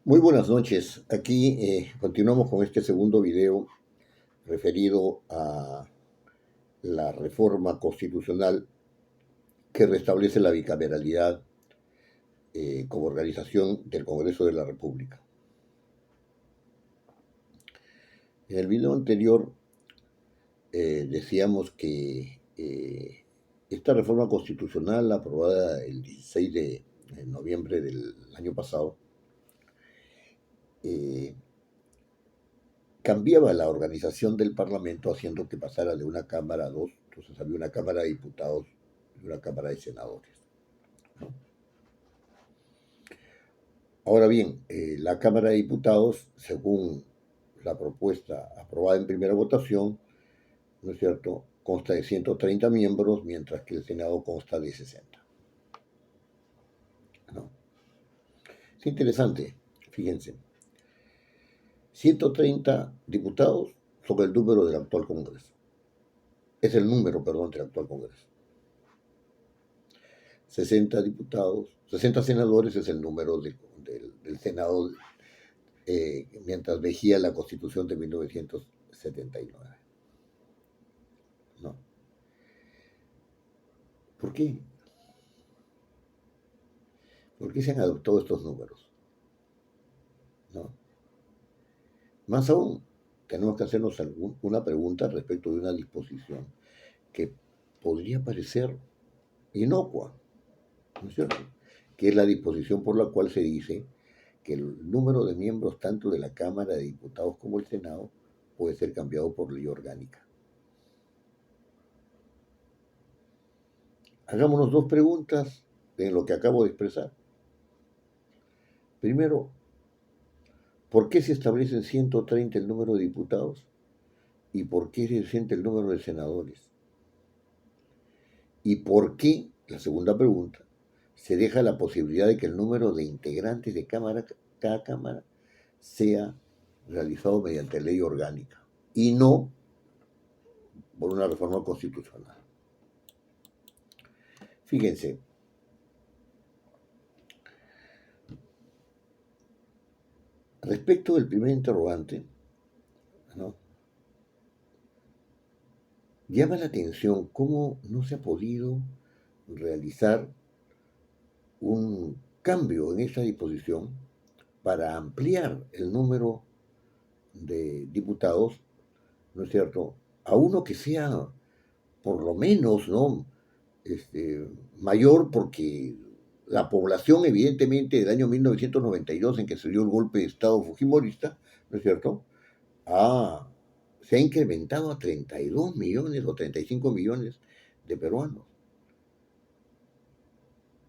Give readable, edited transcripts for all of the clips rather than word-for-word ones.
Muy buenas noches. Aquí continuamos con este segundo video referido a la reforma constitucional que restablece la bicameralidad como organización del Congreso de la República. En el video anterior decíamos que esta reforma constitucional aprobada el 16 de noviembre del año pasado eh, cambiaba la organización del Parlamento haciendo que pasara de una Cámara a dos. Entonces había una Cámara de Diputados y una Cámara de Senadores, ¿no? Ahora bien, la Cámara de Diputados, según la propuesta aprobada en primera votación, ¿no es cierto?, consta de 130 miembros, mientras que el Senado consta de 60, ¿no? Es interesante, fíjense, 130 diputados sobre el número del actual Congreso. Es el número, perdón, del actual Congreso. 60 diputados, 60 senadores es el número del Senado mientras vigía la Constitución de 1979. ¿No? ¿Por qué? ¿Por qué se han adoptado estos números? ¿No? Más aún, tenemos que hacernos una pregunta respecto de una disposición que podría parecer inocua, ¿no es cierto?, que es la disposición por la cual se dice que el número de miembros tanto de la Cámara de Diputados como el Senado puede ser cambiado por ley orgánica. Hagámonos dos preguntas en lo que acabo de expresar. Primero, ¿por qué se establecen 130 el número de diputados y por qué se siente el número de senadores? ¿Y por qué, la segunda pregunta, se deja la posibilidad de que el número de integrantes de cada cámara sea realizado mediante ley orgánica y no por una reforma constitucional? Fíjense, respecto del primer interrogante, ¿no?, llama la atención cómo no se ha podido realizar un cambio en esa disposición para ampliar el número de diputados, ¿no es cierto?, a uno que sea por lo menos, ¿no?, mayor, porque la población, evidentemente, del año 1992, en que se dio el golpe de Estado fujimorista, ¿no es cierto?, se ha incrementado a 32 millones o 35 millones de peruanos.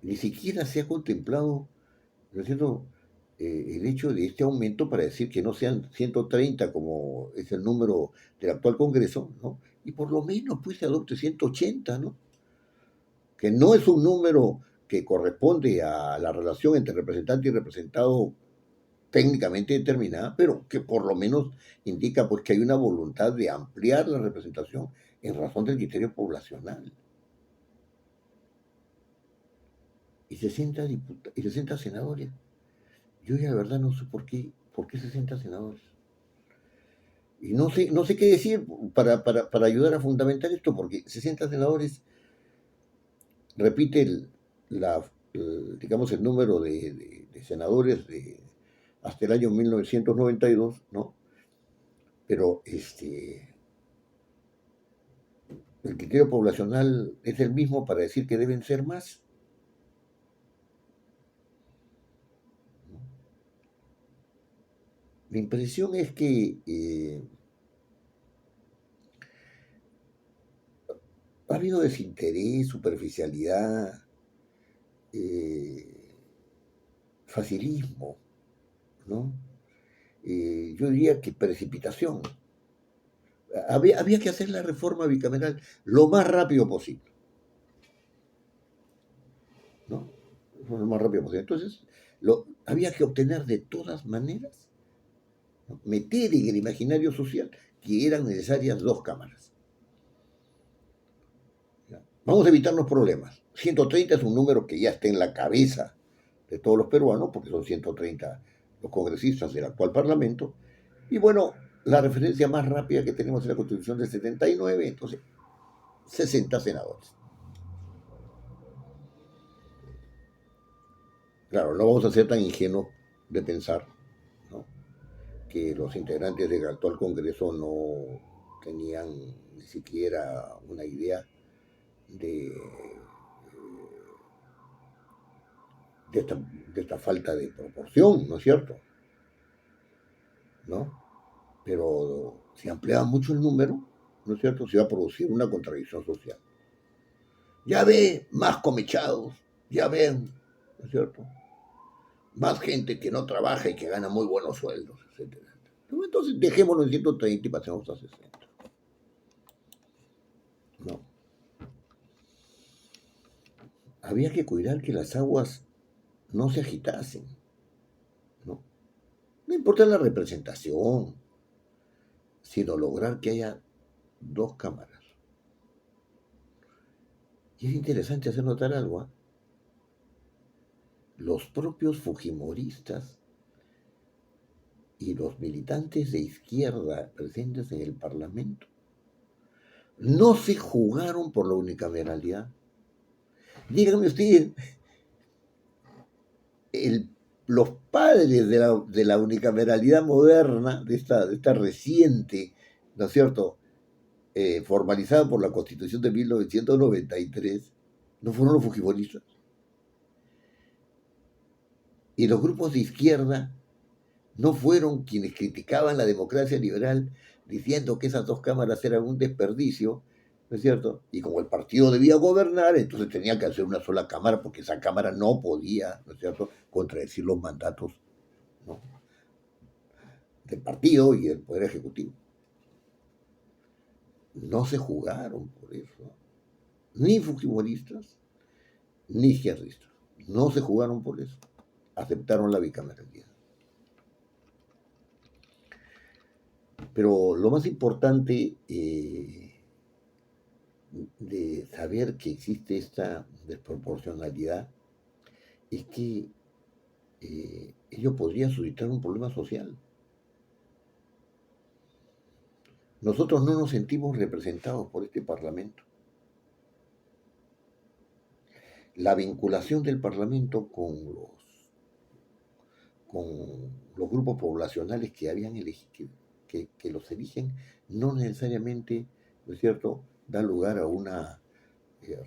Ni siquiera se ha contemplado, ¿no es cierto?, el hecho de este aumento para decir que no sean 130 como es el número del actual Congreso, ¿no?, y por lo menos pues se adopte 180, ¿no?, que no es un número que corresponde a la relación entre representante y representado técnicamente determinada, pero que por lo menos indica pues que hay una voluntad de ampliar la representación en razón del criterio poblacional. Y 60 senadores. Yo ya la verdad no sé por qué 60 senadores. Y no sé qué decir para ayudar a fundamentar esto, porque 60 senadores repite digamos, el número de senadores hasta el año 1992, ¿no? Pero el criterio poblacional es el mismo para decir que deben ser más, ¿no? La impresión es que ha habido desinterés, superficialidad, eh, facilismo, ¿no? Yo diría que precipitación. Había que hacer la reforma bicameral lo más rápido posible, ¿no? Lo más rápido posible. Entonces, había que obtener de todas maneras, ¿no?, meter en el imaginario social que eran necesarias dos cámaras. ¿Ya? Vamos a evitarnos problemas. 130 es un número que ya está en la cabeza de todos los peruanos, porque son 130 los congresistas del actual Parlamento. Y bueno, la referencia más rápida que tenemos es la Constitución del 79, entonces 60 senadores. Claro, no vamos a ser tan ingenuos de pensar, ¿no?, que los integrantes del actual Congreso no tenían ni siquiera una idea de, de esta falta de proporción, ¿no es cierto? ¿No? Pero si ampliaba mucho el número, ¿no es cierto?, se iba a producir una contradicción social. Ya ve, más comechados, ya ven, ¿no es cierto?, más gente que no trabaja y que gana muy buenos sueldos, etcétera. Entonces dejémoslo en 130 y pasemos a 60. No. Había que cuidar que las aguas no se agitasen, ¿no? No importa la representación, sino lograr que haya dos cámaras. Y es interesante hacer notar algo, ¿eh? Los propios fujimoristas y los militantes de izquierda presentes en el Parlamento no se jugaron por la unicameralidad. Díganme ustedes, los padres de la unicameralidad moderna, de esta reciente, ¿no es cierto?, formalizada por la Constitución de 1993, no fueron los fujimoristas. Y los grupos de izquierda no fueron quienes criticaban la democracia liberal diciendo que esas dos cámaras eran un desperdicio, ¿no es cierto? Y como el partido debía gobernar, entonces tenía que hacer una sola cámara porque esa cámara no podía, ¿no es cierto?, contradecir los mandatos, ¿no?, del partido y del Poder Ejecutivo. No se jugaron por eso, ni fujimoristas ni izquierdistas. No se jugaron por eso. Aceptaron la bicameralidad. Pero lo más importante de saber que existe esta desproporcionalidad es que ello podría suscitar un problema social. Nosotros no nos sentimos representados por este Parlamento. La vinculación del Parlamento con los grupos poblacionales que habían elegido, que los eligen, no necesariamente, ¿no es cierto?, da lugar a una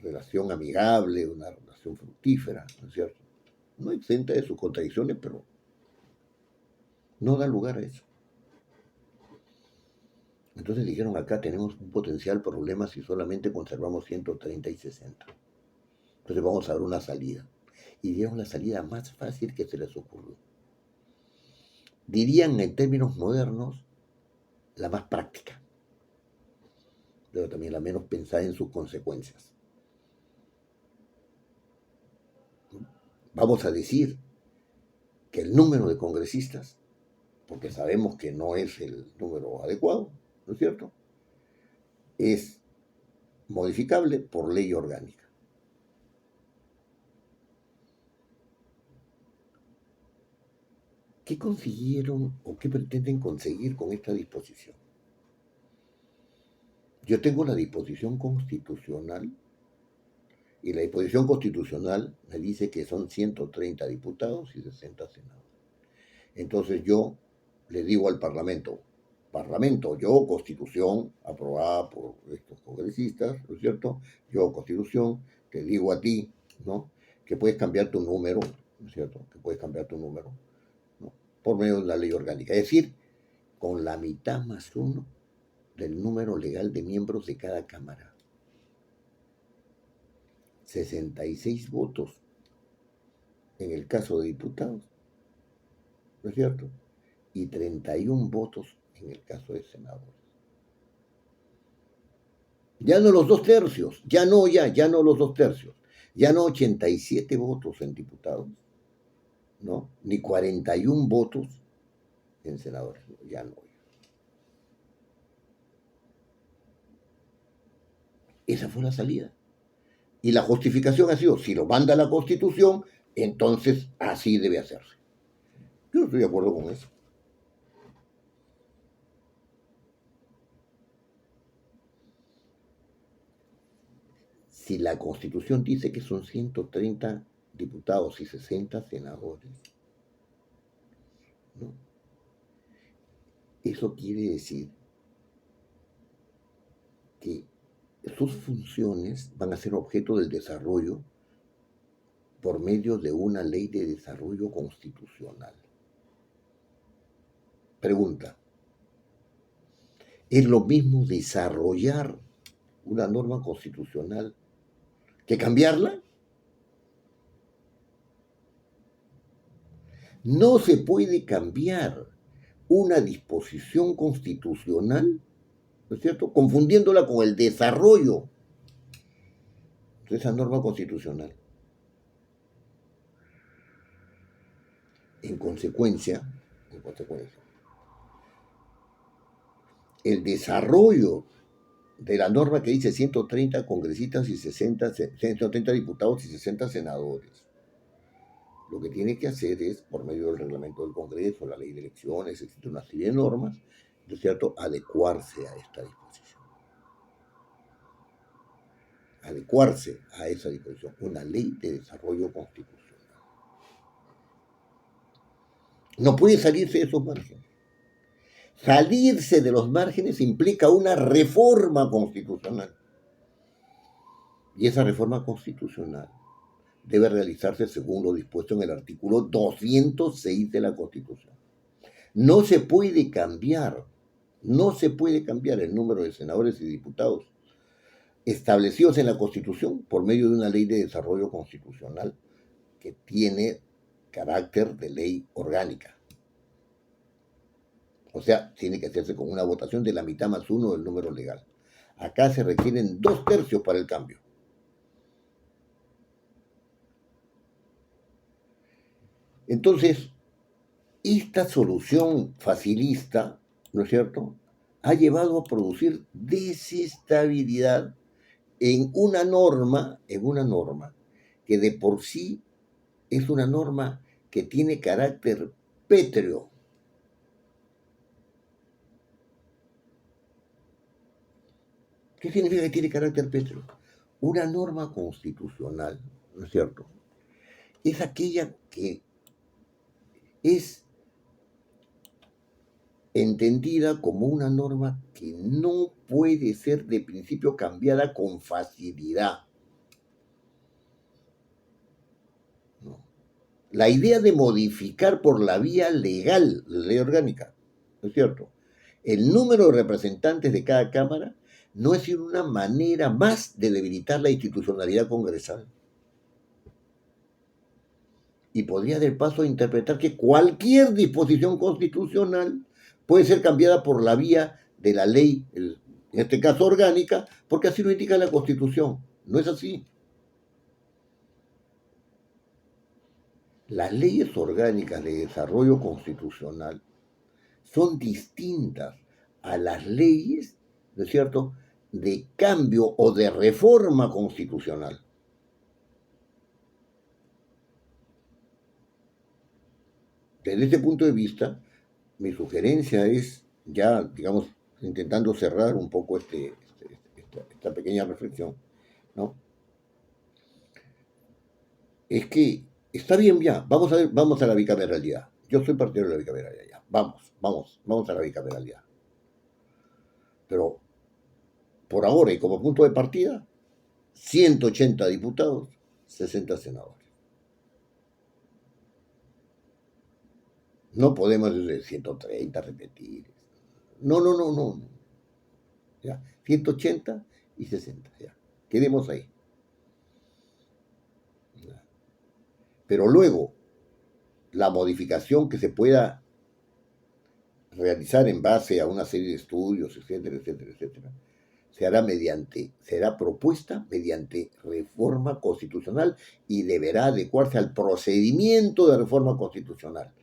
relación amigable, una relación fructífera, ¿no es cierto? No exenta de sus contradicciones, pero no da lugar a eso. Entonces dijeron, acá tenemos un potencial problema si solamente conservamos 130 y 60. Entonces vamos a dar una salida. Y dieron la salida más fácil que se les ocurrió. Dirían en términos modernos, la más práctica, pero también la menos pensada en sus consecuencias. Vamos a decir que el número de congresistas, porque sabemos que no es el número adecuado, ¿no es cierto?, es modificable por ley orgánica. ¿Qué consiguieron o qué pretenden conseguir con esta disposición? Yo tengo la disposición constitucional y la disposición constitucional me dice que son 130 diputados y 60 senadores. Entonces yo le digo al Parlamento, yo Constitución aprobada por estos congresistas, ¿no es cierto? Yo Constitución, te digo a ti, ¿no?, que puedes cambiar tu número, ¿no es cierto?, que puedes cambiar tu número, ¿no?, por medio de la ley orgánica. Es decir, con la mitad más uno del número legal de miembros de cada cámara. 66 votos en el caso de diputados, ¿no es cierto?, y 31 votos en el caso de senadores. Ya no los 2 tercios, ya no los 2 tercios, ya no 87 votos en diputados, ¿no?, ni 41 votos en senadores, ya no. Esa fue la salida. Y la justificación ha sido, si lo manda la Constitución, entonces así debe hacerse. Yo estoy de acuerdo con eso. Si la Constitución dice que son 130 diputados y 60 senadores, ¿no? Eso quiere decir que sus funciones van a ser objeto del desarrollo por medio de una ley de desarrollo constitucional. Pregunta, ¿es lo mismo desarrollar una norma constitucional que cambiarla? No se puede cambiar una disposición constitucional, ¿no es cierto?, confundiéndola con el desarrollo de esa norma constitucional. En consecuencia, el desarrollo de la norma que dice 130 congresistas y 130 diputados y 60 senadores, lo que tiene que hacer es, por medio del reglamento del Congreso, la ley de elecciones, existe una serie de normas, ¿no es cierto?, adecuarse a esta disposición. Adecuarse a esa disposición, una ley de desarrollo constitucional. No puede salirse de esos márgenes. Salirse de los márgenes implica una reforma constitucional. Y esa reforma constitucional debe realizarse según lo dispuesto en el artículo 206 de la Constitución. No se puede cambiar el número de senadores y diputados establecidos en la Constitución por medio de una ley de desarrollo constitucional que tiene carácter de ley orgánica. O sea, tiene que hacerse con una votación de la mitad más uno del número legal. Acá se requieren 2/3 para el cambio. Entonces, esta solución facilista, ¿no es cierto?, ha llevado a producir desestabilidad en una norma que de por sí es una norma que tiene carácter pétreo. ¿Qué significa que tiene carácter pétreo? Una norma constitucional, ¿no es cierto?, es aquella que es entendida como una norma que no puede ser de principio cambiada con facilidad. No. La idea de modificar por la vía legal la ley orgánica, ¿no es cierto?, el número de representantes de cada Cámara no es sino una manera más de debilitar la institucionalidad congresal. Y podría del paso interpretar que cualquier disposición constitucional puede ser cambiada por la vía de la ley, en este caso orgánica, porque así lo indica la Constitución. No es así. Las leyes orgánicas de desarrollo constitucional son distintas a las leyes, ¿no es cierto?, de cambio o de reforma constitucional. Desde este punto de vista, mi sugerencia es, ya, digamos, intentando cerrar un poco esta pequeña reflexión, ¿no?, es que está bien ya, vamos a la bicameralidad. Yo soy partidario de la bicameralidad ya. Vamos a la bicameralidad. Pero por ahora y como punto de partida, 180 diputados, 60 senadores. No podemos desde 130 repetir. No. Ya, 180 y 60, ya. Quedemos ahí. Pero luego, la modificación que se pueda realizar en base a una serie de estudios, etcétera, será propuesta mediante reforma constitucional y deberá adecuarse al procedimiento de reforma constitucional,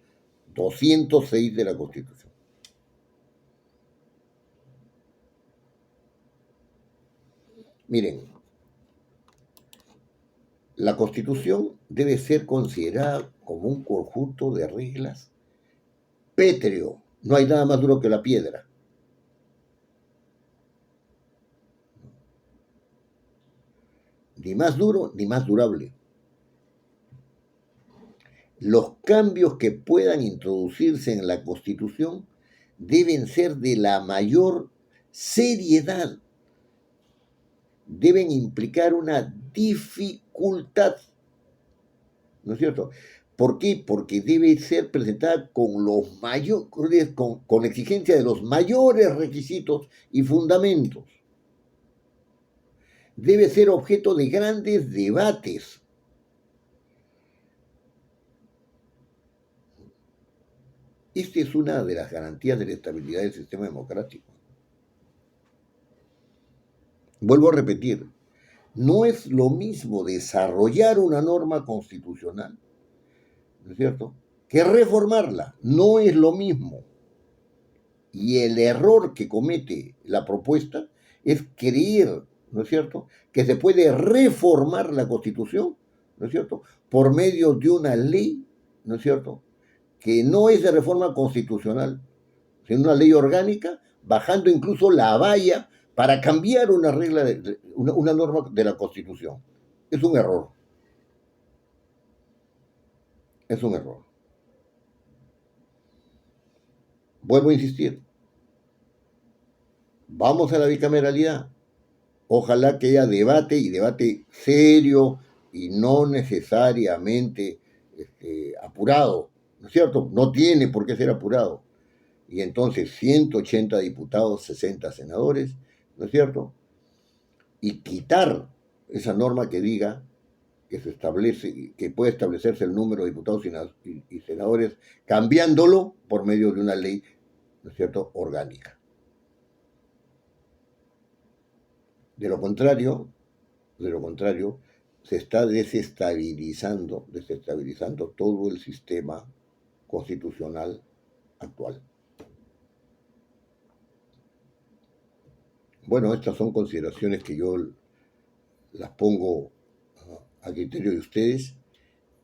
206 de la Constitución. Miren, la Constitución debe ser considerada como un conjunto de reglas pétreo. No hay nada más duro que la piedra. Ni más duro ni más durable. Los cambios que puedan introducirse en la Constitución deben ser de la mayor seriedad, deben implicar una dificultad, ¿no es cierto? ¿Por qué? Porque debe ser presentada con los mayores, con exigencia de los mayores requisitos y fundamentos. Debe ser objeto de grandes debates. Esta es una de las garantías de la estabilidad del sistema democrático. Vuelvo a repetir, no es lo mismo desarrollar una norma constitucional, ¿no es cierto?, que reformarla. No es lo mismo. Y el error que comete la propuesta es creer, ¿no es cierto?, que se puede reformar la Constitución, ¿no es cierto?, por medio de una ley, ¿no es cierto?, que no es de reforma constitucional, sino una ley orgánica, bajando incluso la valla para cambiar una regla, una norma de la Constitución. Es un error. Es un error. Vuelvo a insistir. Vamos a la bicameralidad. Ojalá que haya debate y debate serio y no necesariamente apurado, ¿no es cierto? No tiene por qué ser apurado. Y entonces 180 diputados, 60 senadores, ¿no es cierto? Y quitar esa norma que diga que se establece, que puede establecerse el número de diputados y senadores, cambiándolo por medio de una ley, ¿no es cierto?, orgánica. De lo contrario, se está desestabilizando todo el sistema constitucional actual. Bueno, estas son consideraciones que yo las pongo a criterio de ustedes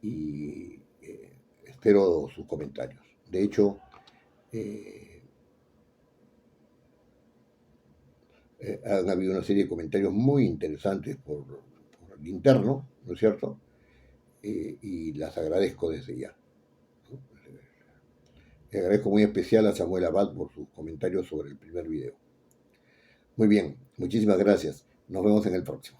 y espero sus comentarios. De hecho, han habido una serie de comentarios muy interesantes por el interno, ¿no es cierto? Y las agradezco desde ya. Le agradezco muy especial a Samuel Abad por sus comentarios sobre el primer video. Muy bien, muchísimas gracias. Nos vemos en el próximo.